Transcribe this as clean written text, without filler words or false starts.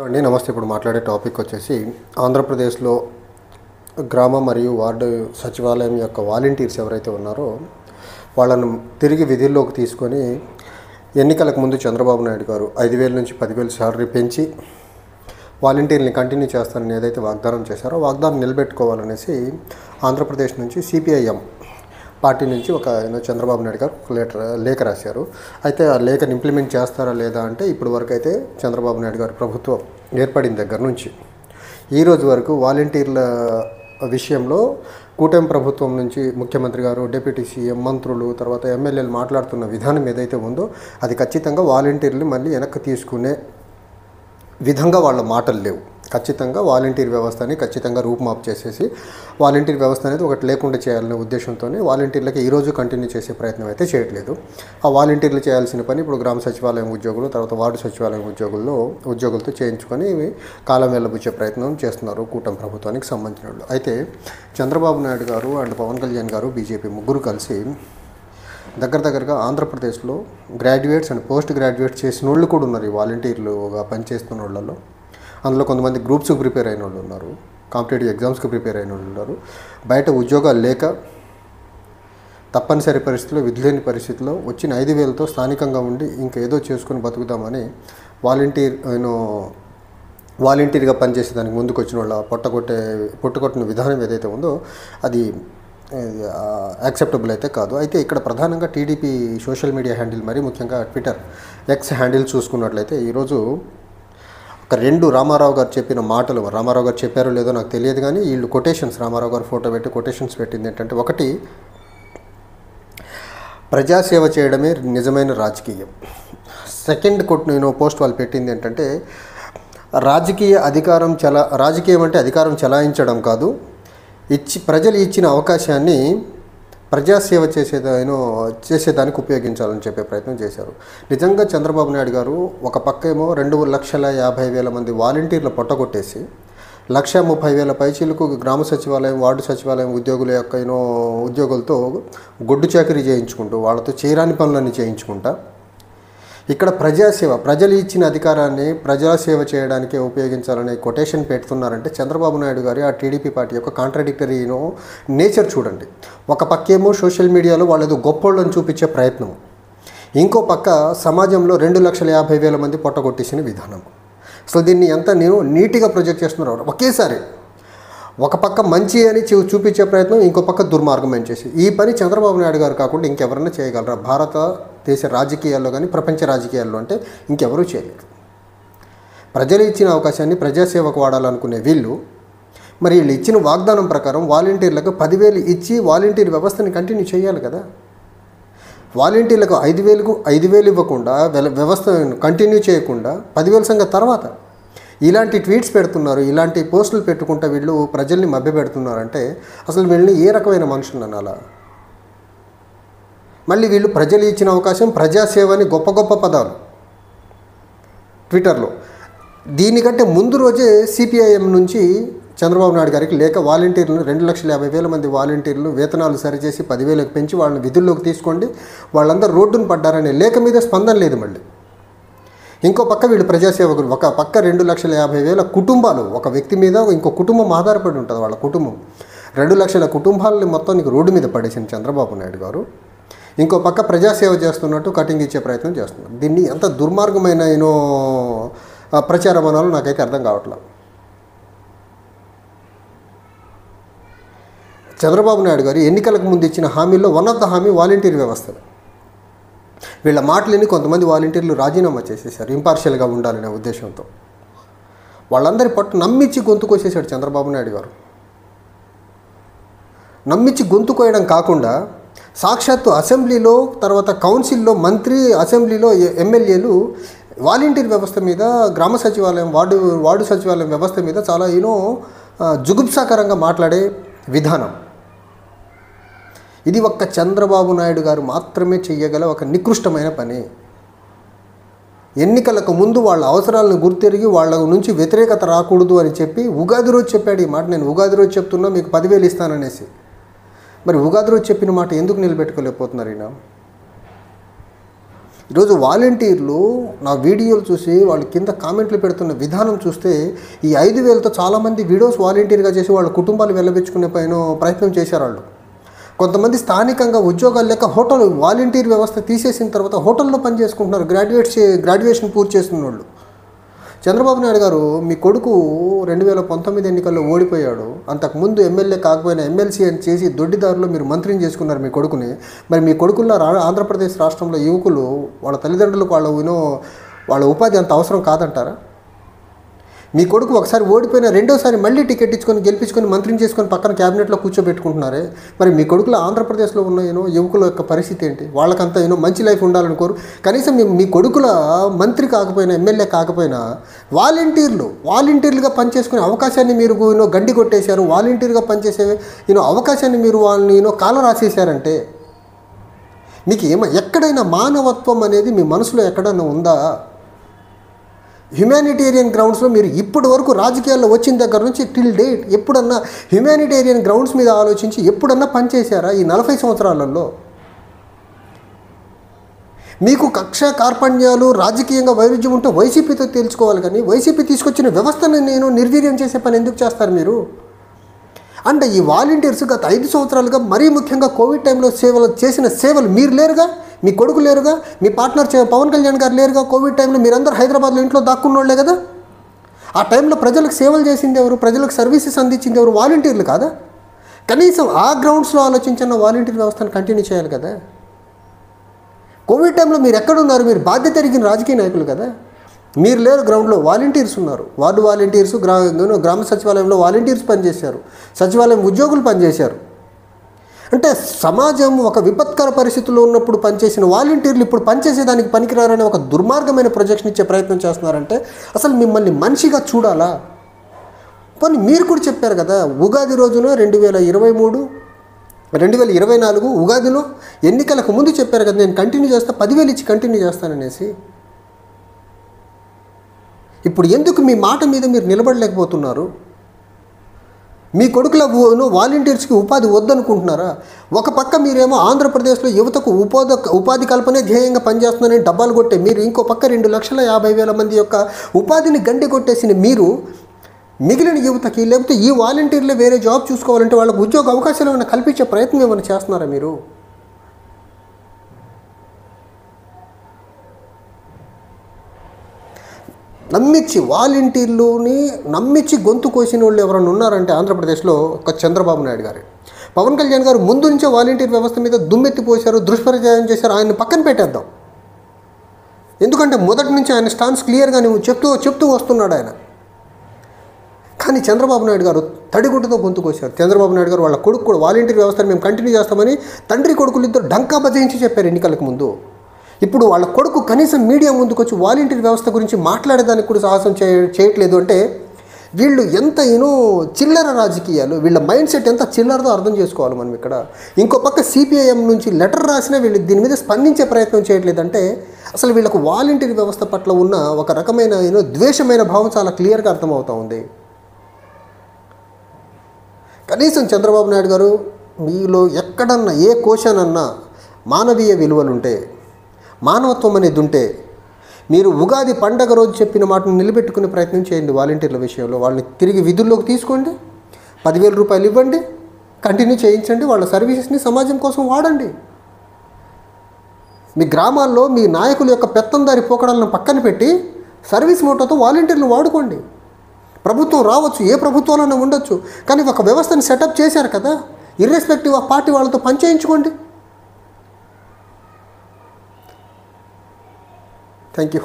అండి నమస్తే. ఇప్పుడు మాట్లాడే టాపిక్ వచ్చేసి ఆంధ్రప్రదేశ్లో గ్రామ మరియు వార్డు సచివాలయం యొక్క వాలంటీర్స్ ఎవరైతే ఉన్నారో వాళ్ళను తిరిగి విధుల్లోకి తీసుకొని ఎన్నికలకు ముందు చంద్రబాబు నాయుడు గారు 5,000 నుంచి 10,000 శాలరీ పెంచి వాలంటీర్ని కంటిన్యూ చేస్తానని ఏదైతే వాగ్దానం చేశారో వాగ్దానం నిలబెట్టుకోవాలనేసి ఆంధ్రప్రదేశ్ నుంచి సిపిఐఎం పార్టీ నుంచి ఒక చంద్రబాబు నాయుడు గారు లేఖ రాశారు. అయితే ఆ లేఖను ఇంప్లిమెంట్ చేస్తారా లేదా అంటే ఇప్పుడు వరకు అయితే చంద్రబాబు నాయుడు గారు ప్రభుత్వం ఏర్పడిన దగ్గర నుంచి ఈ రోజు వరకు వాలంటీర్ల విషయంలో కూటమి ప్రభుత్వం నుంచి ముఖ్యమంత్రి గారు, డిప్యూటీ సీఎం, మంత్రులు, తర్వాత ఎమ్మెల్యేలు మాట్లాడుతున్న విధానం ఏదైతే ఉందో అది ఖచ్చితంగా వాలంటీర్లు మళ్ళీ వెనక్కి తీసుకునే విధంగా వాళ్ళ మాటలు లేవు. ఖచ్చితంగా వాలంటీర్ వ్యవస్థని ఖచ్చితంగా రూపుమాపు చేసేసి వాలంటీర్ వ్యవస్థ అనేది ఒకటి లేకుండా చేయాలనే ఉద్దేశంతోనే వాలంటీర్లకి ఈరోజు కంటిన్యూ చేసే ప్రయత్నం అయితే చేయట్లేదు. ఆ వాలంటీర్లు చేయాల్సిన పని ఇప్పుడు గ్రామ సచివాలయం ఉద్యోగులు, తర్వాత వార్డు సచివాలయం ఉద్యోగులతో చేయించుకొని కాలం వెళ్ళబుచ్చే ప్రయత్నం చేస్తున్నారు కూటమి ప్రభుత్వానికి సంబంధించిన వాళ్ళు. అయితే చంద్రబాబు నాయుడు గారు అండ్ పవన్ కళ్యాణ్ గారు, బీజేపీ ముగ్గురు కలిసి దగ్గరగా ఆంధ్రప్రదేశ్లో గ్రాడ్యుయేట్స్ అండ్ పోస్ట్ గ్రాడ్యుయేట్స్ చేసిన వాళ్ళు కూడా ఉన్నారు. ఈ వాలంటీర్లుగా పనిచేస్తున్న వాళ్ళలో అందులో కొంతమంది గ్రూప్స్కి ప్రిపేర్ అయిన వాళ్ళు ఉన్నారు, కాంపిటేటివ్ ఎగ్జామ్స్కి ప్రిపేర్ అయిన వాళ్ళు ఉన్నారు. బయట ఉద్యోగాలు లేక తప్పనిసరి పరిస్థితుల్లో, విధులేని పరిస్థితుల్లో వచ్చిన 5,000తో స్థానికంగా ఉండి ఇంకేదో చేసుకుని బతుకుదామని వాలంటీర్గా పనిచేసేదానికి ముందుకు వచ్చిన వాళ్ళ పొట్టగొట్టిన విధానం ఏదైతే ఉందో అది యాక్సెప్టబుల్ అయితే కాదు. అయితే ఇక్కడ ప్రధానంగా టీడీపీ సోషల్ మీడియా హ్యాండిల్, మరీ ముఖ్యంగా ట్విట్టర్ ఎక్స్ హ్యాండిల్ చూసుకున్నట్లయితే ఈరోజు ఒక 2 రామారావు గారు చెప్పిన మాటలు, రామారావు గారు చెప్పారో లేదో నాకు తెలియదు కానీ వీళ్ళు కొటేషన్స్, రామారావు గారు ఫోటో పెట్టి కొటేషన్స్ పెట్టింది ఏంటంటే, ఒకటి ప్రజాసేవ చేయడమే నిజమైన రాజకీయం. సెకండ్ పోస్ట్ వాళ్ళు పెట్టింది ఏంటంటే, రాజకీయం అంటే అధికారం చలాయించడం కాదు, ప్రజలు ఇచ్చిన అవకాశాన్ని ప్రజాసేవ చేసేదానికి ఉపయోగించాలని చెప్పే ప్రయత్నం చేశారు. నిజంగా చంద్రబాబు నాయుడు గారు ఒక పక్కేమో 2,50,000 మంది వాలంటీర్లు పొట్టగొట్టేసి 1,30,000 పైచీలకు గ్రామ సచివాలయం, వార్డు సచివాలయం ఉద్యోగుల యొక్క ఉద్యోగులతో గొడ్డు చాకరీ చేయించుకుంటూ వాళ్ళతో చేయరాని పనులన్నీ చేయించుకుంటా ఇక్కడ ప్రజలు ఇచ్చిన అధికారాన్ని ప్రజాసేవ చేయడానికే ఉపయోగించాలనే కొటేషన్ పెడుతున్నారంటే చంద్రబాబు నాయుడు గారి ఆ టీడీపీ పార్టీ యొక్క కాంట్రాడిక్టరీ నేచర్ చూడండి. ఒక పక్కేమో సోషల్ మీడియాలో వాళ్ళేదో గొప్పోళ్ళని చూపించే ప్రయత్నం, ఇంకో పక్క సమాజంలో 2,50,000 మంది పొట్టగొట్టేసిన విధానం. అసలు దీన్ని ఎంత నీట్గా ప్రొజెక్ట్ చేస్తున్నారు. ఒకేసారి ఒక పక్క మంచి అని చూపించే ప్రయత్నం, ఇంకో పక్క దుర్మార్గం అని చేసి ఈ పని చంద్రబాబు నాయుడు గారు కాకుండా ఇంకెవరైనా చేయగలరా? భారతదేశ రాజకీయాల్లో కానీ ప్రపంచ రాజకీయాల్లో అంటే ఇంకెవరూ చేయలేరు. ప్రజలు ఇచ్చిన అవకాశాన్ని ప్రజాసేవకు వాడాలనుకునే వీళ్ళు వీళ్ళు ఇచ్చిన వాగ్దానం ప్రకారం వాలంటీర్లకు 10,000 ఇచ్చి వాలంటీర్ వ్యవస్థని కంటిన్యూ చేయాలి కదా. వాలంటీర్లకు 5,000 ఇవ్వకుండా వ్యవస్థను కంటిన్యూ చేయకుండా 10,000 సంగతి తర్వాత ఇలాంటి ట్వీట్స్ పెడుతున్నారు, ఇలాంటి పోస్టులు పెట్టుకుంటూ వీళ్ళు ప్రజల్ని మభ్యపెడుతున్నారంటే అసలు వీళ్ళని ఏ రకమైన మనుషులు అనాలా? మళ్ళీ వీళ్ళు ప్రజలు ఇచ్చిన అవకాశం, ప్రజాసేవని గొప్ప పదాలు ట్విట్టర్లో. దీనికంటే ముందు రోజే సిపిఐఎం నుంచి చంద్రబాబు నాయుడు గారికి లేక వాలంటీర్లను 2,50,000 మంది వాలంటీర్లు వేతనాలు సరిచేసి 10,000కి పెంచి వాళ్ళని విధుల్లోకి తీసుకోండి, వాళ్ళందరూ రోడ్డును పడ్డారనే లేఖ మీద స్పందన లేదు. మళ్ళీ ఇంకో పక్క వీళ్ళు ప్రజాసేవకులు, ఒక పక్క 2,50,000 కుటుంబాలు, ఒక వ్యక్తి మీద ఇంకో కుటుంబం ఆధారపడి ఉంటుంది. వాళ్ళ కుటుంబం 2,00,000 కుటుంబాలని మొత్తానికి రోడ్డు మీద పడేసిన చంద్రబాబు నాయుడు గారు ఇంకో పక్క ప్రజాసేవ చేస్తున్నట్టు కటింగ్ ఇచ్చే ప్రయత్నం చేస్తున్నారు. దీన్ని ఎంత దుర్మార్గమైన ప్రచారం అనాలో నాకైతే అర్థం కావట్లేదు. చంద్రబాబు నాయుడు గారు ఎన్నికలకు ముందు ఇచ్చిన హామీల్లో వన్ ఆఫ్ ద హామీ వాలంటీర్ వ్యవస్థ. వీళ్ళ మాటలని కొంతమంది వాలంటీర్లు రాజీనామా చేసేసారు ఇంపార్షియల్గా ఉండాలనే ఉద్దేశంతో. వాళ్ళందరి పట్టు నమ్మించి గొంతు కోసేశాడు చంద్రబాబు నాయుడు గారు. నమ్మించి గొంతు కోయడం కాకుండా సాక్షాత్తు అసెంబ్లీలో, తర్వాత కౌన్సిల్లో మంత్రి, అసెంబ్లీలో ఎమ్మెల్యేలు వాలంటీర్ వ్యవస్థ మీద, గ్రామ సచివాలయం, వార్డు సచివాలయం వ్యవస్థ మీద చాలా జుగుప్సాకరంగా మాట్లాడే విధానం. ఇది ఒక్క చంద్రబాబు నాయుడు గారు మాత్రమే చెయ్యగల ఒక నికృష్టమైన పని. ఎన్నికలకు ముందు వాళ్ళ అవసరాలను గుర్తెరిగి వాళ్ళ నుంచి వ్యతిరేకత రాకూడదు అని చెప్పి ఉగాది రోజు చెప్పాడు ఈ మాట. నేను ఉగాది రోజు చెప్తున్నా మీకు 10,000 ఇస్తాననేసి. మరి ఉగాది రోజు చెప్పిన మాట ఎందుకు నిలబెట్టుకోలేకపోతున్నారు ఈయన? ఈరోజు వాలంటీర్లు నా వీడియోలు చూసి వాళ్ళు కింద కామెంట్లు పెడుతున్న విధానం చూస్తే ఈ 5,000తో చాలామంది వీడియోస్ వాలంటీర్గా చేసి వాళ్ళ కుటుంబాలు వెళ్ళబెచ్చుకునే ప్రయత్నం చేశారు వాళ్ళు. కొంతమంది స్థానికంగా ఉద్యోగాలు లేక హోటల్ వాలంటీర్ వ్యవస్థ తీసేసిన తర్వాత హోటల్లో పనిచేసుకుంటున్నారు గ్రాడ్యుయేషన్ పూర్తి చేస్తున్న వాళ్ళు. చంద్రబాబు నాయుడు గారు మీ కొడుకు 2019 ఎన్నికల్లో ఓడిపోయాడు, అంతకుముందు ఎమ్మెల్యే కాకపోయినా ఎమ్మెల్సీ అని చేసి దొడ్డిదారులో మీరు మంత్రిని చేసుకున్నారు మీ కొడుకుని. మరి మీ కొడుకుల్లో ఆంధ్రప్రదేశ్ రాష్ట్రంలో యువకులు వాళ్ళ తల్లిదండ్రులకు వాళ్ళ ఉపాధి అంత అవసరం కాదంటారా? మీ కొడుకు ఒకసారి ఓడిపోయినా రెండోసారి మళ్ళీ టికెట్ ఇచ్చుకొని గెలిపించుకొని మంత్రిని చేసుకొని పక్కన క్యాబినెట్లో కూర్చోబెట్టుకుంటున్నారే. మరి మీ కొడుకులో ఆంధ్రప్రదేశ్లో ఉన్న యువకుల యొక్క పరిస్థితి ఏంటి? వాళ్ళకంతా మంచి లైఫ్ ఉండాలనుకోరు. కనీసం మీ కొడుకుల మంత్రి కాకపోయినా ఎమ్మెల్యే కాకపోయినా వాలంటీర్లుగా పనిచేసుకునే అవకాశాన్ని మీరు గండి కొట్టేశారు. వాలంటీర్గా పనిచేసే అవకాశాన్ని మీరు వాళ్ళని కాల రాసేశారంటే మీకు ఎక్కడైనా మానవత్వం అనేది మీ మనసులో ఎక్కడైనా ఉందా? హ్యుమానిటేరియన్ గ్రౌండ్స్లో మీరు ఇప్పటి వరకు రాజకీయాల్లో వచ్చిన దగ్గర నుంచి టిల్ డేట్ ఎప్పుడన్నా హ్యుమానిటేరియన్ గ్రౌండ్స్ మీద ఆలోచించి ఎప్పుడన్నా పనిచేశారా ఈ 40 సంవత్సరాలలో? మీకు కక్ష కార్పణ్యాలు రాజకీయంగా వైరుధ్యం ఉంటే వైసీపీతో తేల్చుకోవాలి, కానీ వైసీపీ తీసుకొచ్చిన వ్యవస్థను నిర్వీర్యం చేసే పని ఎందుకు చేస్తారు మీరు? అంటే ఈ వాలంటీర్స్ గత 5 సంవత్సరాలుగా మరీ ముఖ్యంగా కోవిడ్ టైంలో చేసిన సేవలు మీరు లేరుగా, మీ కొడుకు లేరుగా, మీ పార్ట్నర్ పవన్ కళ్యాణ్ గారు లేరుగా. కోవిడ్ టైంలో మీరందరూ హైదరాబాద్లో ఇంట్లో దాక్కున్నోళ్లే కదా. ఆ టైంలో ప్రజలకు సేవలు చేసింది ఎవరు? ప్రజలకు సర్వీసెస్ అందించింది ఎవరు? వాలంటీర్లు కాదా? కనీసం ఆ గ్రౌండ్స్లో ఆలోచించిన వాలంటీర్ వ్యవస్థను కంటిన్యూ చేయాలి కదా. కోవిడ్ టైంలో మీరు ఎక్కడున్నారు? మీరు బాధ్యత ఎరిగిన రాజకీయ నాయకులు కదా. మీరు లేరు, గ్రౌండ్లో వాలంటీర్స్ ఉన్నారు. వార్డు వాలంటీర్స్, గ్రామ సచివాలయంలో వాలంటీర్స్ పనిచేశారు, సచివాలయం ఉద్యోగులు పనిచేశారు. అంటే సమాజం ఒక విపత్కర పరిస్థితుల్లో ఉన్నప్పుడు పనిచేసిన వాలంటీర్లు ఇప్పుడు పనిచేసేదానికి పనికిరారనే ఒక దుర్మార్గమైన ప్రొజెక్షన్ ఇచ్చే ప్రయత్నం చేస్తున్నారంటే అసలు మిమ్మల్ని మనిషిగా చూడాలా? పోనీ మీరు కూడా చెప్పారు కదా, ఉగాది రోజున 2024 ఉగాదిలో ఎన్నికలకు ముందు చెప్పారు కదా, నేను కంటిన్యూ చేస్తా, 10,000 ఇచ్చి కంటిన్యూ చేస్తాననేసి. ఇప్పుడు ఎందుకు మీ మాట మీద మీరు నిలబడలేకపోతున్నారు? మీ కొడుకుల వాలంటీర్స్కి ఉపాధి వద్దనుకుంటున్నారా? ఒక పక్క మీరేమో ఆంధ్రప్రదేశ్లో యువతకు ఉపాధి కల్పనే ధ్యేయంగా పనిచేస్తున్నారని డబ్బాలు కొట్టే మీరు, ఇంకో పక్క 2,50,000 మంది యొక్క ఉపాధిని గండి కొట్టేసిన మీరు మిగిలిన యువతకి, లేకపోతే ఈ వాలంటీర్లే వేరే జాబ్ చూసుకోవాలంటే వాళ్ళకు ఉద్యోగ అవకాశాలు ఏమైనా కల్పించే ప్రయత్నం ఏమైనా చేస్తున్నారా మీరు? వాలంటీర్లుని నమ్మించి గొంతు కోసిన వాళ్ళు ఎవరైనా ఉన్నారంటే ఆంధ్రప్రదేశ్లో ఒక చంద్రబాబు నాయుడు గారు. పవన్ కళ్యాణ్ గారు ముందు నుంచే వాలంటీర్ వ్యవస్థ మీద దుమ్మెత్తిపోశారు, దుష్ప్రచారం చేశారు. ఆయన్ని పక్కన పెట్టేద్దాం. ఎందుకంటే మొదటి నుంచి ఆయన స్టాన్స్ క్లియర్గా చెప్తూ వస్తున్నాడు ఆయన. కానీ చంద్రబాబు నాయుడు గారు తడిగుడ్డతో గొంతు కోశారు. చంద్రబాబు నాయుడు గారు వాళ్ళ కొడుకు కూడా వాలంటీర్ వ్యవస్థను మేము కంటిన్యూ చేస్తామని తండ్రి కొడుకులు ఇద్దరు డంకా బజాయించి చెప్పారు ఎన్నికలకు ముందు. ఇప్పుడు వాళ్ళ కొడుకు కనీసం మీడియా ముందుకు వచ్చి వాలంటీర్ వ్యవస్థ గురించి మాట్లాడేదానికి కూడా సాహసం చేయట్లేదు. అంటే వీళ్ళు ఎంత చిల్లర రాజకీయాలు, వీళ్ళ మైండ్ సెట్ ఎంత చిల్లరతో అర్థం చేసుకోవాలి మనం ఇక్కడ. ఇంకో పక్క సిపిఐఎం నుంచి లెటర్ రాసినా వీళ్ళు దీని మీద స్పందించే ప్రయత్నం చేయట్లేదంటే అసలు వీళ్ళకు వాలంటీర్ వ్యవస్థ పట్ల ఉన్న ఒక రకమైన ద్వేషమైన భావం చాలా క్లియర్గా అర్థమవుతూ ఉంది. కనీసం చంద్రబాబు నాయుడు గారు మీలో ఎక్కడన్నా ఏ కోశానన్నా మానవీయ విలువలుంటే, మానవత్వం అనేది ఉంటే మీరు ఉగాది పండగ రోజు చెప్పిన మాటను నిలబెట్టుకునే ప్రయత్నం చేయండి. వాలంటీర్ల విషయంలో వాళ్ళని తిరిగి విధుల్లోకి తీసుకోండి, 10,000 రూపాయలు ఇవ్వండి, కంటిన్యూ చేయించండి, వాళ్ళ సర్వీసెస్ని సమాజం కోసం వాడండి. మీ గ్రామాల్లో మీ నాయకుల యొక్క పెత్తందారి పోకడాలను పక్కన పెట్టి సర్వీస్ మోటోతో వాలంటీర్లు వాడుకోండి. ప్రభుత్వం రావచ్చు, ఏ ప్రభుత్వాలైనా ఉండొచ్చు, కానీ ఒక వ్యవస్థను సెటప్ చేశారు కదా, ఇర్రెస్పెక్టివ్ ఆఫ్ పార్టీ వాళ్ళతో పనిచేయించుకోండి. Thank you.